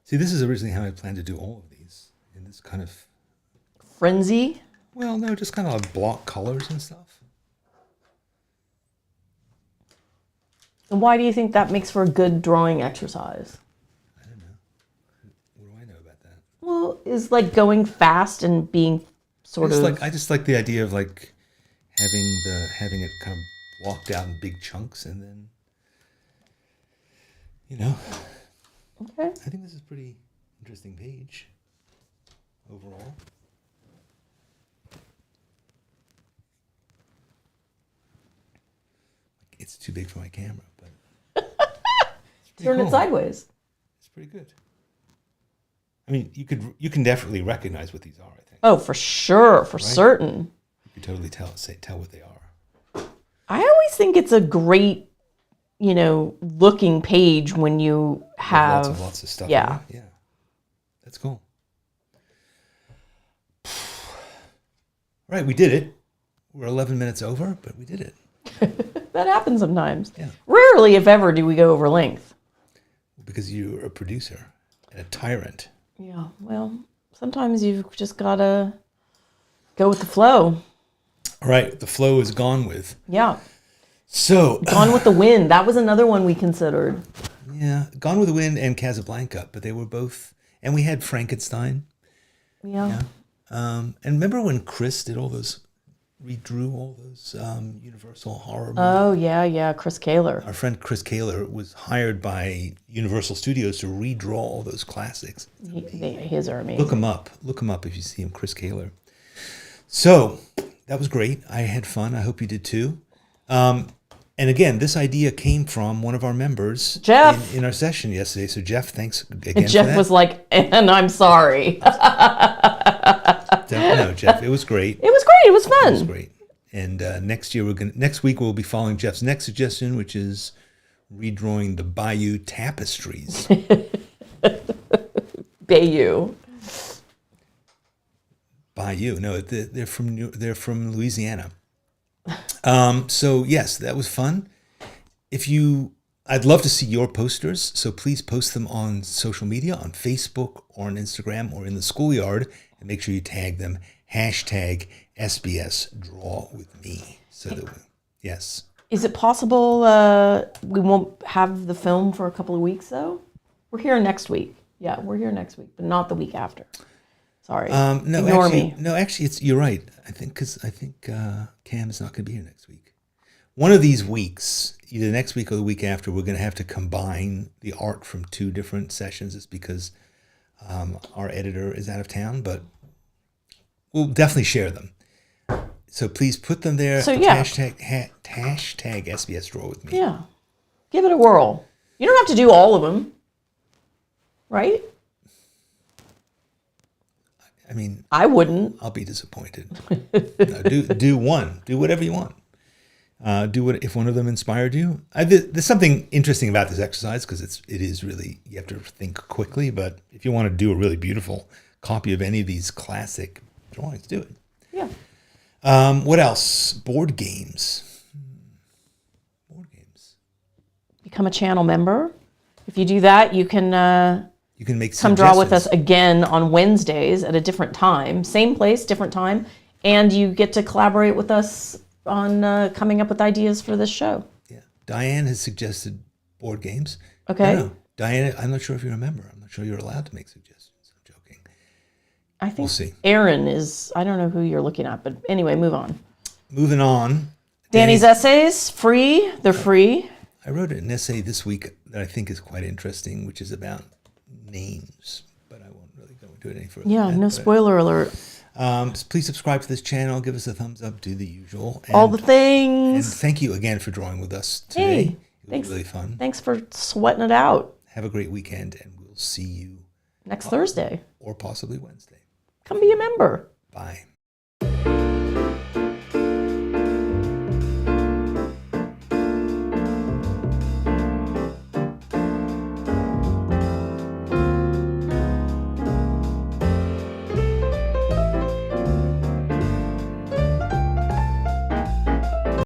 See, this is originally how I planned to do all of these, in this kind of... Frenzy? Well, no, just kind of like block colors and stuff. And why do you think that makes for a good drawing exercise? I don't know. What do I know about that? Well, is like going fast and being sort of... I just like the idea of like having it kind of blocked out in big chunks and then, you know... Okay. I think this is a pretty interesting page overall. It's too big for my camera, but turn it sideways. It's pretty good. I mean, you can definitely recognize what these are, I think. Oh, for sure, for certain. You can totally tell what they are. I always think it's a great, looking page when you have lots of stuff. Yeah. Yeah. That's cool. Right, we did it. We're 11 minutes over, but we did it. That happens sometimes. Yeah. Rarely, if ever, do we go over length. Because you're a producer and a tyrant. Yeah, well, sometimes you've just got to go with the flow. All right, the flow is gone with. Yeah. So Gone with the Wind. That was another one we considered. Yeah, Gone with the Wind and Casablanca, but they were both, and we had Frankenstein. Yeah. And remember when Chris did redrew all those Universal horror movies? Oh, yeah, Chris Kaler. Our friend Chris Kaler was hired by Universal Studios to redraw all those classics. His are amazing. Look him up if you see him, Chris Kaler. So that was great. I had fun. I hope you did too. And again, this idea came from one of our members, Jeff, in our session yesterday. So Jeff, thanks again. Jeff for that. was like, and I'm sorry. No, Jeff, it was great. It was great. It was fun. It was great. And next week we'll be following Jeff's next suggestion, which is redrawing the Bayou tapestries. Bayou. Bayou. No, they're from Louisiana. So yes, that was fun. I'd love to see your posters, so please post them on social media, on Facebook or on Instagram or in the schoolyard, and make sure you tag them, #SBS Draw With Me. Yes. Is it possible we won't have the film for a couple of weeks, though? We're here next week. Yeah, we're here next week, but not the week after. Sorry. Ignore me. No, actually, you're right. I think Cam is not going to be here next week. One of these weeks, either next week or the week after, we're going to have to combine the art from two different sessions. It's because our editor is out of town, but we'll definitely share them. So please put them there. So yeah. Hashtag SBS Draw With Me. Yeah. Give it a whirl. You don't have to do all of them, right? I mean, I wouldn't. I'll be disappointed. No, do one. Do whatever you want. If one of them inspired you. There's something interesting about this exercise because it is really, you have to think quickly. But if you want to do a really beautiful copy of any of these classic drawings, do it. Yeah. What else? Board games. Become a channel member. If you do that, you can make come draw with us again on Wednesdays at a different time. Same place, different time. And you get to collaborate with us on coming up with ideas for this show. Yeah. Diane has suggested board games. Okay. No. Diane, I'm not sure if you're a member. I'm not sure you're allowed to make suggestions. I'm joking. I think we'll see. Aaron is, I don't know who you're looking at, but anyway, move on. Moving on. Danny's essays, free. They're free. I wrote an essay this week that I think is quite interesting, which is about names, but I won't really go into it any further. Yeah, no spoiler alert. Please subscribe to this channel. Give us a thumbs up. Do the usual. All the And things. thank you again for drawing with us today. Hey, It was thanks. really fun. Thanks for sweating it out. Have a great weekend, and we'll see you Next Thursday. or possibly Wednesday. Come be a member. Bye.